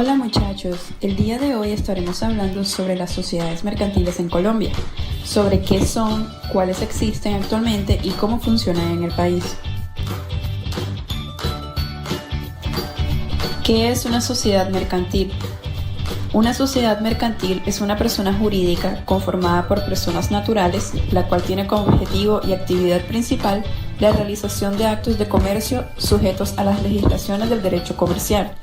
Hola muchachos, el día de hoy estaremos hablando sobre las sociedades mercantiles en Colombia, sobre qué son, cuáles existen actualmente y cómo funcionan en el país. ¿Qué es una sociedad mercantil? Una sociedad mercantil es una persona jurídica conformada por personas naturales, la cual tiene como objetivo y actividad principal la realización de actos de comercio sujetos a las legislaciones del derecho comercial.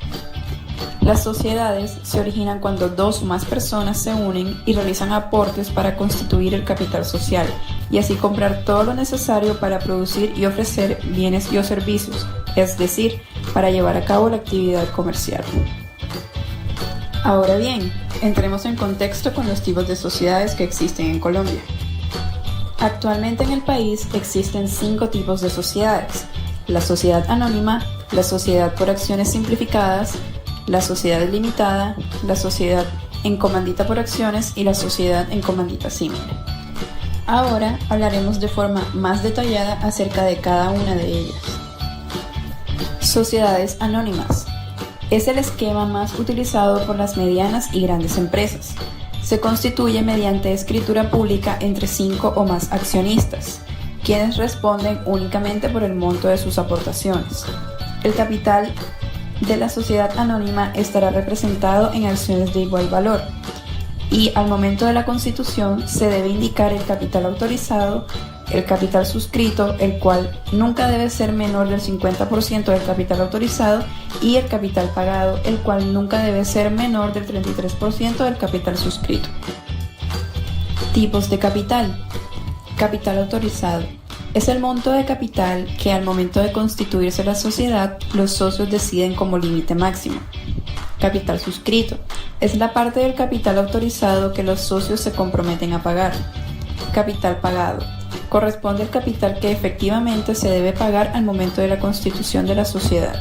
Las sociedades se originan cuando dos o más personas se unen y realizan aportes para constituir el capital social y así comprar todo lo necesario para producir y ofrecer bienes y o servicios, es decir, para llevar a cabo la actividad comercial. Ahora bien, entremos en contexto con los tipos de sociedades que existen en Colombia. Actualmente en el país existen 5 tipos de sociedades: la sociedad anónima, la sociedad por acciones simplificadas, la sociedad limitada, la sociedad en comandita por acciones y la sociedad en comandita simple. Ahora hablaremos de forma más detallada acerca de cada una de ellas. Sociedades anónimas. Es el esquema más utilizado por las medianas y grandes empresas. Se constituye mediante escritura pública entre 5 o más accionistas, quienes responden únicamente por el monto de sus aportaciones. El capital de la sociedad anónima estará representado en acciones de igual valor y al momento de la constitución se debe indicar el capital autorizado, el capital suscrito, el cual nunca debe ser menor del 50% del capital autorizado, y el capital pagado, el cual nunca debe ser menor del 33% del capital suscrito. Tipos de capital. Capital autorizado. Es el monto de capital que al momento de constituirse la sociedad, los socios deciden como límite máximo. Capital suscrito. Es la parte del capital autorizado que los socios se comprometen a pagar. Capital pagado. Corresponde al capital que efectivamente se debe pagar al momento de la constitución de la sociedad.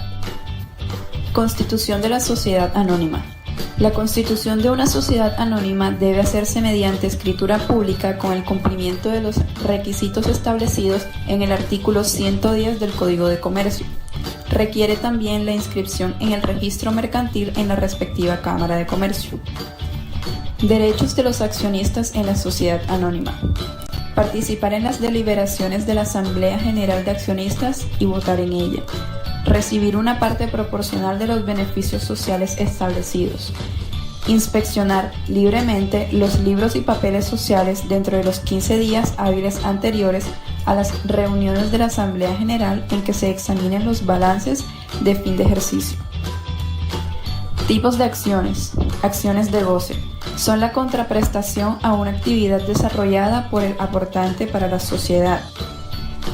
Constitución de la sociedad anónima. La constitución de una sociedad anónima debe hacerse mediante escritura pública con el cumplimiento de los requisitos establecidos en el artículo 110 del Código de Comercio. Requiere también la inscripción en el registro mercantil en la respectiva Cámara de Comercio. Derechos de los accionistas en la sociedad anónima. Participar en las deliberaciones de la Asamblea General de Accionistas y votar en ella. Recibir una parte proporcional de los beneficios sociales establecidos. Inspeccionar libremente los libros y papeles sociales dentro de los 15 días hábiles anteriores a las reuniones de la Asamblea General en que se examinen los balances de fin de ejercicio. Tipos de acciones. Acciones de goce. Son la contraprestación a una actividad desarrollada por el aportante para la sociedad.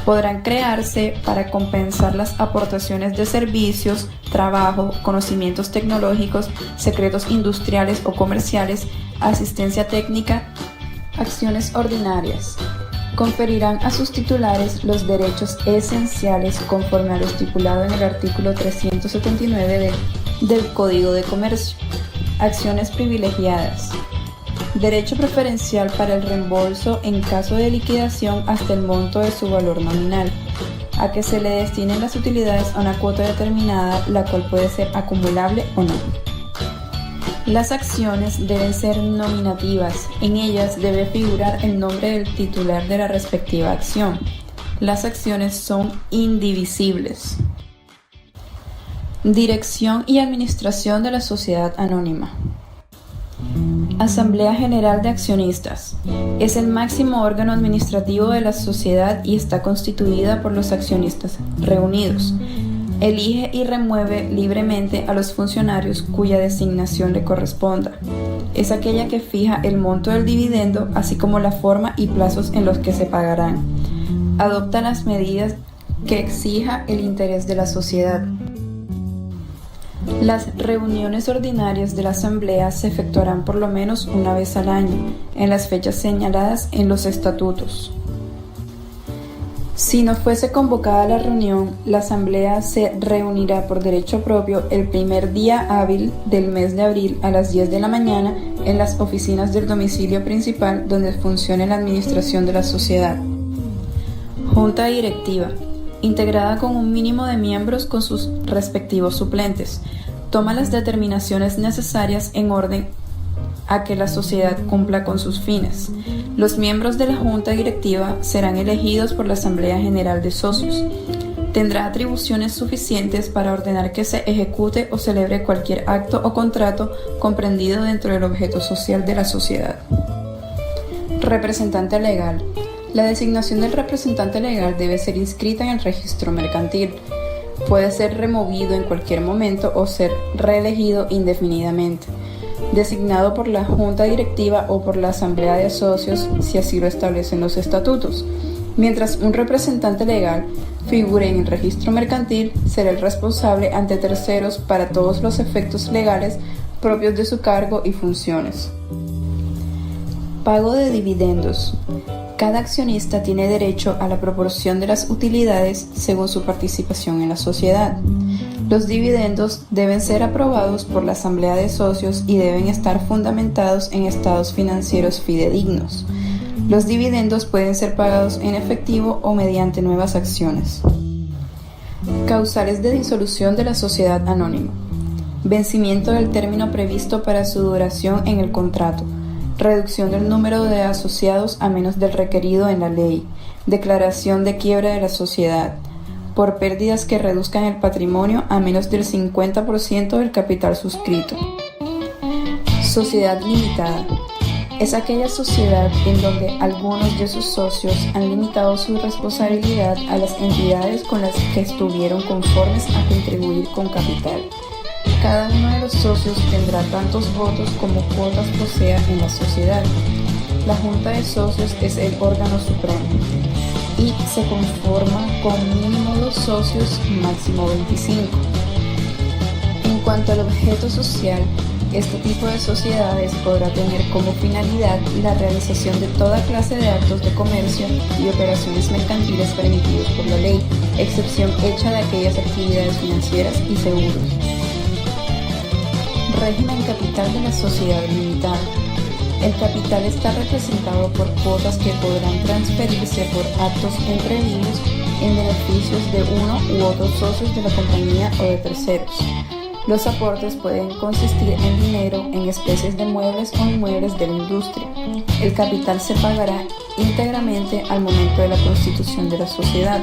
Podrán crearse para compensar las aportaciones de servicios, trabajo, conocimientos tecnológicos, secretos industriales o comerciales, asistencia técnica. Acciones ordinarias. Conferirán a sus titulares los derechos esenciales conforme a lo estipulado en el artículo 379 del Código de Comercio. Acciones privilegiadas. Derecho preferencial para el reembolso en caso de liquidación hasta el monto de su valor nominal, a que se le destinen las utilidades a una cuota determinada, la cual puede ser acumulable o no. Las acciones deben ser nominativas, en ellas debe figurar el nombre del titular de la respectiva acción. Las acciones son indivisibles. Dirección y administración de la sociedad anónima. Asamblea General de Accionistas. Es el máximo órgano administrativo de la sociedad y está constituida por los accionistas reunidos. Elige y remueve libremente a los funcionarios cuya designación le corresponda. Es aquella que fija el monto del dividendo, así como la forma y plazos en los que se pagarán. Adopta las medidas que exija el interés de la sociedad. Las reuniones ordinarias de la Asamblea se efectuarán por lo menos una vez al año, en las fechas señaladas en los estatutos. Si no fuese convocada la reunión, la Asamblea se reunirá por derecho propio el primer día hábil del mes de abril a las 10 de la mañana en las oficinas del domicilio principal donde funcione la administración de la sociedad. Junta Directiva. Integrada con un mínimo de miembros con sus respectivos suplentes. Toma las determinaciones necesarias en orden a que la sociedad cumpla con sus fines. Los miembros de la Junta Directiva serán elegidos por la Asamblea General de Socios. Tendrá atribuciones suficientes para ordenar que se ejecute o celebre cualquier acto o contrato comprendido dentro del objeto social de la sociedad. Representante legal. La designación del representante legal debe ser inscrita en el registro mercantil. Puede ser removido en cualquier momento o ser reelegido indefinidamente, designado por la Junta Directiva o por la Asamblea de Socios si así lo establecen los estatutos. Mientras un representante legal figure en el registro mercantil, será el responsable ante terceros para todos los efectos legales propios de su cargo y funciones. Pago de dividendos. Cada accionista tiene derecho a la proporción de las utilidades según su participación en la sociedad. Los dividendos deben ser aprobados por la Asamblea de Socios y deben estar fundamentados en estados financieros fidedignos. Los dividendos pueden ser pagados en efectivo o mediante nuevas acciones. Causales de disolución de la sociedad anónima. Vencimiento del término previsto para su duración en el contrato. Reducción del número de asociados a menos del requerido en la ley. Declaración de quiebra de la sociedad. Por pérdidas que reduzcan el patrimonio a menos del 50% del capital suscrito. Sociedad limitada. Es aquella sociedad en donde algunos de sus socios han limitado su responsabilidad a las entidades con las que estuvieron conformes a contribuir con capital. Cada uno de los socios tendrá tantos votos como cuotas posea en la sociedad. La Junta de Socios es el órgano supremo y se conforma con mínimo 2 socios, máximo 25. En cuanto al objeto social, este tipo de sociedades podrá tener como finalidad la realización de toda clase de actos de comercio y operaciones mercantiles permitidos por la ley, excepción hecha de aquellas actividades financieras y seguros. Régimen capital de la sociedad limitada. El capital está representado por cuotas que podrán transferirse por actos entreguidos en beneficios de uno u otros socios de la compañía o de terceros. Los aportes pueden consistir en dinero, en especies de muebles o inmuebles de la industria. El capital se pagará íntegramente al momento de la constitución de la sociedad.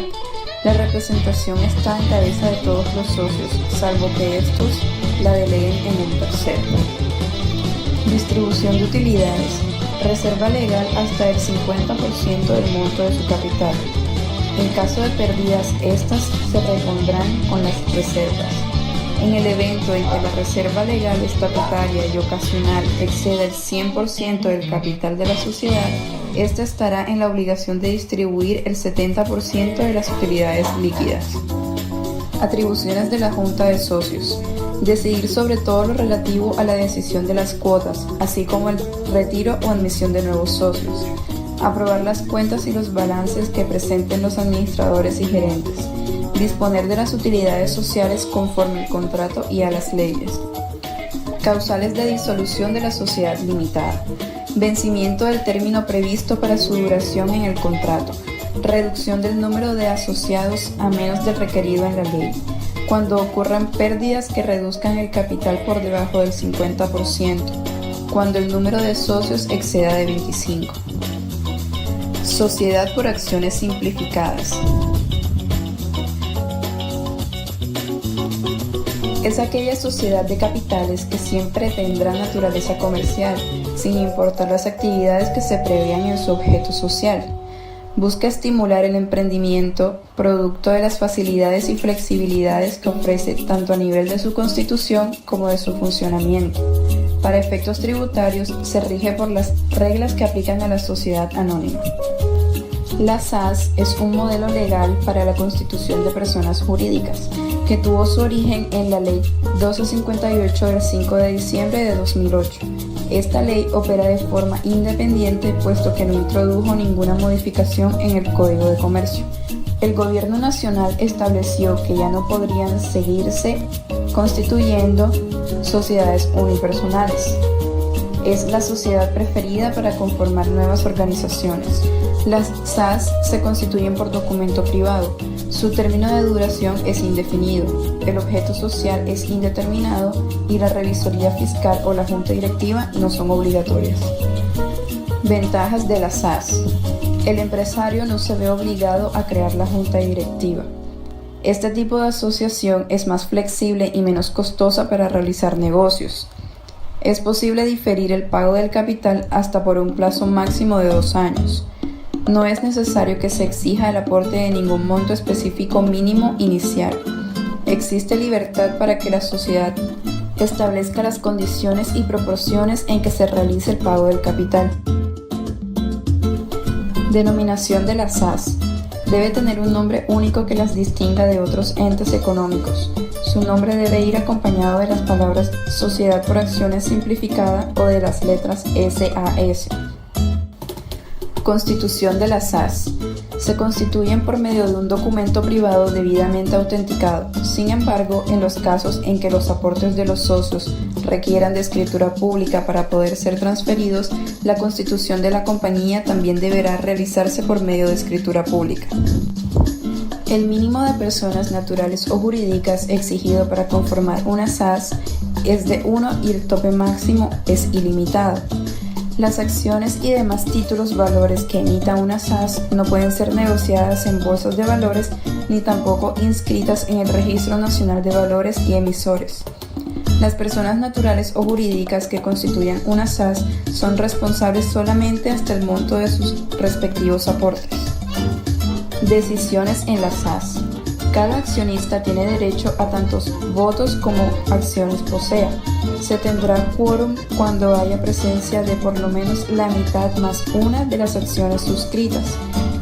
La representación está en cabeza de todos los socios, salvo que estos la deleguen en un tercero. Distribución de utilidades. Reserva legal hasta el 50% del monto de su capital. En caso de pérdidas, estas se repondrán con las reservas. En el evento en que la reserva legal estatutaria y ocasional exceda el 100% del capital de la sociedad, ésta estará en la obligación de distribuir el 70% de las utilidades líquidas. Atribuciones de la Junta de Socios. Decidir sobre todo lo relativo a la decisión de las cuotas, así como el retiro o admisión de nuevos socios. Aprobar las cuentas y los balances que presenten los administradores y gerentes. Disponer de las utilidades sociales conforme al contrato y a las leyes. Causales de disolución de la sociedad limitada. Vencimiento del término previsto para su duración en el contrato. Reducción del número de asociados a menos del requerido en la ley. Cuando ocurran pérdidas que reduzcan el capital por debajo del 50%. Cuando el número de socios exceda de 25. Sociedad por acciones simplificadas. Es aquella sociedad de capitales que siempre tendrá naturaleza comercial, sin importar las actividades que se prevean en su objeto social. Busca estimular el emprendimiento, producto de las facilidades y flexibilidades que ofrece tanto a nivel de su constitución como de su funcionamiento. Para efectos tributarios, se rige por las reglas que aplican a la sociedad anónima. La SAS es un modelo legal para la constitución de personas jurídicas, que tuvo su origen en la Ley 1258 del 5 de diciembre de 2008. Esta ley opera de forma independiente, puesto que no introdujo ninguna modificación en el Código de Comercio. El Gobierno Nacional estableció que ya no podrían seguirse constituyendo sociedades unipersonales. Es la sociedad preferida para conformar nuevas organizaciones. Las SAS se constituyen por documento privado. Su término de duración es indefinido. El objeto social es indeterminado y la revisoría fiscal o la junta directiva no son obligatorias. Ventajas de las SAS. El empresario no se ve obligado a crear la junta directiva. Este tipo de asociación es más flexible y menos costosa para realizar negocios. Es posible diferir el pago del capital hasta por un plazo máximo de 2 años. No es necesario que se exija el aporte de ningún monto específico mínimo inicial. Existe libertad para que la sociedad establezca las condiciones y proporciones en que se realice el pago del capital. Denominación de las SAS. Debe tener un nombre único que las distinga de otros entes económicos. Su nombre debe ir acompañado de las palabras Sociedad por Acciones Simplificada o de las letras SAS. Constitución de las SAS. Se constituyen por medio de un documento privado debidamente autenticado. Sin embargo, en los casos en que los aportes de los socios requieran de escritura pública para poder ser transferidos, la constitución de la compañía también deberá realizarse por medio de escritura pública. El mínimo de personas naturales o jurídicas exigido para conformar una SAS es de 1 y el tope máximo es ilimitado. Las acciones y demás títulos valores que emita una SAS no pueden ser negociadas en bolsas de valores ni tampoco inscritas en el Registro Nacional de Valores y Emisores. Las personas naturales o jurídicas que constituyan una SAS son responsables solamente hasta el monto de sus respectivos aportes. Decisiones en la SAS. Cada accionista tiene derecho a tantos votos como acciones posea. Se tendrá quórum cuando haya presencia de por lo menos la mitad más una de las acciones suscritas.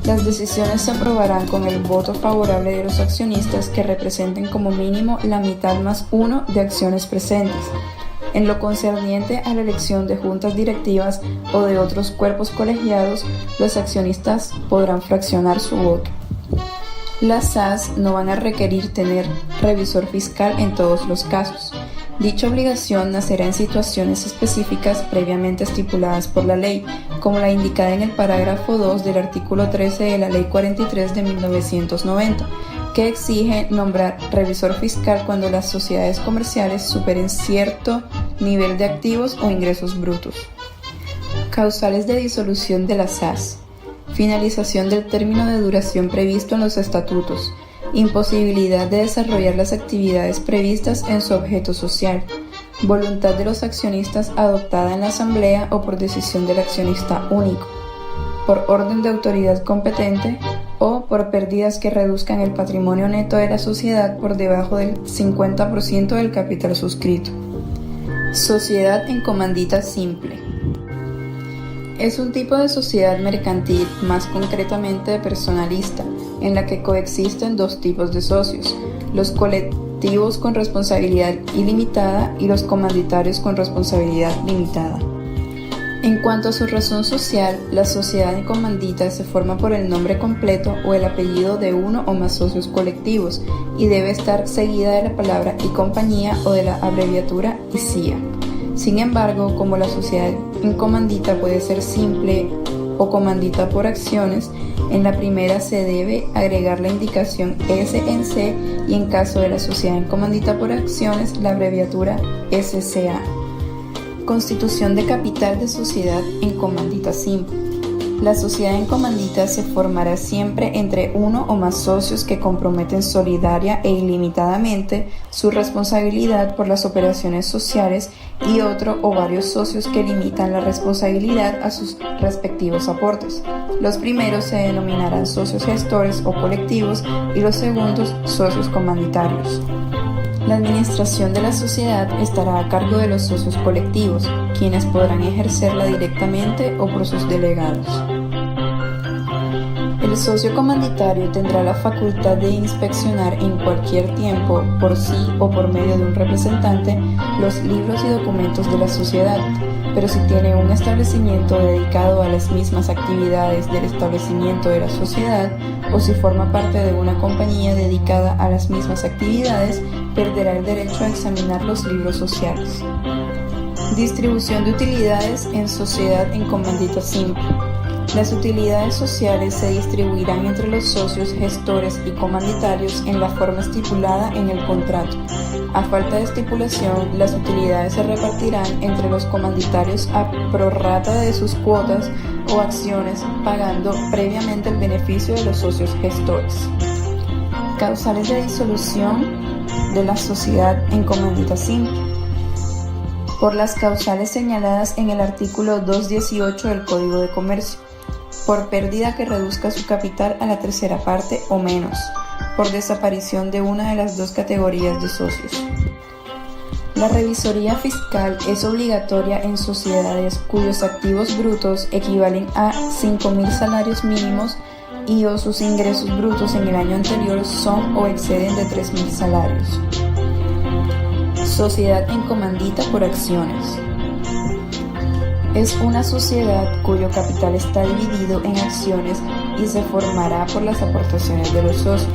Las decisiones se aprobarán con el voto favorable de los accionistas que representen como mínimo la mitad más uno de acciones presentes. En lo concerniente a la elección de juntas directivas o de otros cuerpos colegiados, los accionistas podrán fraccionar su voto. Las SAS no van a requerir tener revisor fiscal en todos los casos. Dicha obligación nacerá en situaciones específicas previamente estipuladas por la ley, como la indicada en el parágrafo 2 del artículo 13 de la Ley 43 de 1990, que exige nombrar revisor fiscal cuando las sociedades comerciales superen cierto nivel de activos o ingresos brutos. Causales de disolución de la SAS. Finalización del término de duración previsto en los estatutos. Imposibilidad de desarrollar las actividades previstas en su objeto social. Voluntad de los accionistas adoptada en la asamblea o por decisión del accionista único. Por orden de autoridad competente o por pérdidas que reduzcan el patrimonio neto de la sociedad por debajo del 50% del capital suscrito. Sociedad en comandita simple. Es un tipo de sociedad mercantil, más concretamente personalista, en la que coexisten dos tipos de socios, los colectivos con responsabilidad ilimitada y los comanditarios con responsabilidad limitada. En cuanto a su razón social, la sociedad en comandita se forma por el nombre completo o el apellido de uno o más socios colectivos y debe estar seguida de la palabra y compañía o de la abreviatura ICIA. Sin embargo, como la sociedad en comandita puede ser simple o comandita por acciones, en la primera se debe agregar la indicación S en C y en caso de la sociedad en comandita por acciones, la abreviatura SCA. Constitución de capital de sociedad en comandita simple. La sociedad en comandita se formará siempre entre uno o más socios que comprometen solidaria e ilimitadamente su responsabilidad por las operaciones sociales y otro o varios socios que limitan la responsabilidad a sus respectivos aportes. Los primeros se denominarán socios gestores o colectivos y los segundos socios comanditarios. La administración de la sociedad estará a cargo de los socios colectivos, quienes podrán ejercerla directamente o por sus delegados. El socio comanditario tendrá la facultad de inspeccionar en cualquier tiempo, por sí o por medio de un representante, los libros y documentos de la sociedad, pero si tiene un establecimiento dedicado a las mismas actividades del establecimiento de la sociedad, o si forma parte de una compañía dedicada a las mismas actividades, perderá el derecho a examinar los libros sociales. Distribución de utilidades en sociedad en comandita simple. Las utilidades sociales se distribuirán entre los socios, gestores y comanditarios en la forma estipulada en el contrato. A falta de estipulación, las utilidades se repartirán entre los comanditarios a prorrata de sus cuotas o acciones, pagando previamente el beneficio de los socios gestores. Causales de disolución de la sociedad en comandita simple. Por las causales señaladas en el artículo 218 del Código de Comercio. Por pérdida que reduzca su capital a la tercera parte o menos, por desaparición de una de las dos categorías de socios. La revisoría fiscal es obligatoria en sociedades cuyos activos brutos equivalen a 5.000 salarios mínimos y o sus ingresos brutos en el año anterior son o exceden de 3.000 salarios. Sociedad en comandita por acciones. Es una sociedad cuyo capital está dividido en acciones y se formará por las aportaciones de los socios.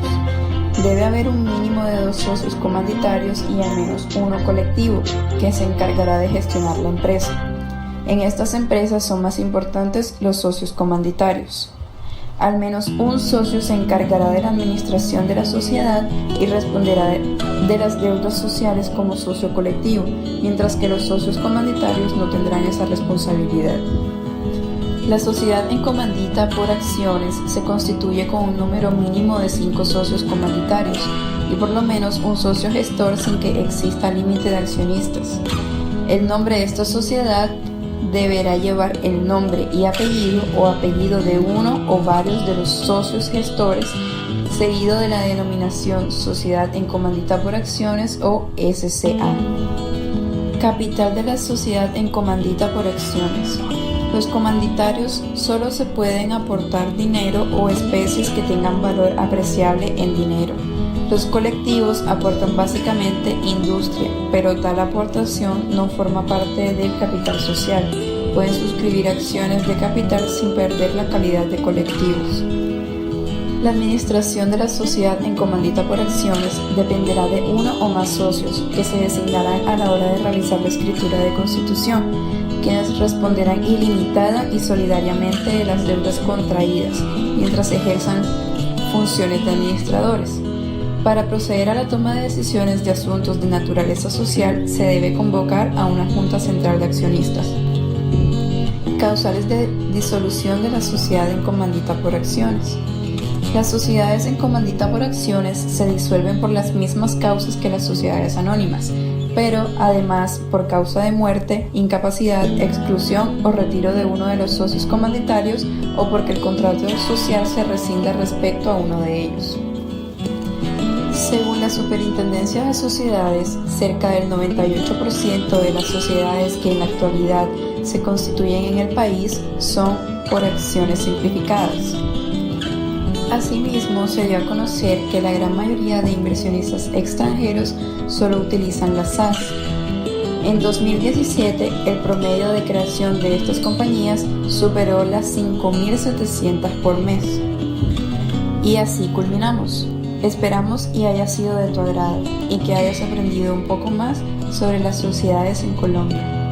Debe haber un mínimo de 2 socios comanditarios y al menos uno colectivo, que se encargará de gestionar la empresa. En estas empresas son más importantes los socios comanditarios. Al menos un socio se encargará de la administración de la sociedad y responderá de las deudas sociales como socio colectivo, mientras que los socios comanditarios no tendrán esa responsabilidad. La sociedad en comandita por acciones se constituye con un número mínimo de 5 socios comanditarios y por lo menos un socio gestor sin que exista límite de accionistas. El nombre de esta sociedad deberá llevar el nombre y apellido o apellido de uno o varios de los socios gestores, seguido de la denominación Sociedad en Comandita por Acciones o SCA. Capital de la Sociedad en Comandita por Acciones. Los comanditarios solo se pueden aportar dinero o especies que tengan valor apreciable en dinero. Los colectivos aportan básicamente industria, pero tal aportación no forma parte del capital social. Pueden suscribir acciones de capital sin perder la calidad de colectivos. La administración de la sociedad en comandita por acciones dependerá de uno o más socios que se designarán a la hora de realizar la escritura de constitución, quienes responderán ilimitada y solidariamente de las deudas contraídas mientras ejerzan funciones de administradores. Para proceder a la toma de decisiones de asuntos de naturaleza social se debe convocar a una Junta Central de Accionistas. Causales de disolución de la sociedad en comandita por acciones. Las sociedades en comandita por acciones se disuelven por las mismas causas que las sociedades anónimas, pero además por causa de muerte, incapacidad, exclusión o retiro de uno de los socios comanditarios o porque el contrato social se rescinde respecto a uno de ellos. Según la Superintendencia de Sociedades, cerca del 98% de las sociedades que en la actualidad se constituyen en el país son por acciones simplificadas. Asimismo, se dio a conocer que la gran mayoría de inversionistas extranjeros solo utilizan las SAS. En 2017, el promedio de creación de estas compañías superó las 5.700 por mes. Y así culminamos. Esperamos y haya sido de tu agrado y que hayas aprendido un poco más sobre las sociedades en Colombia.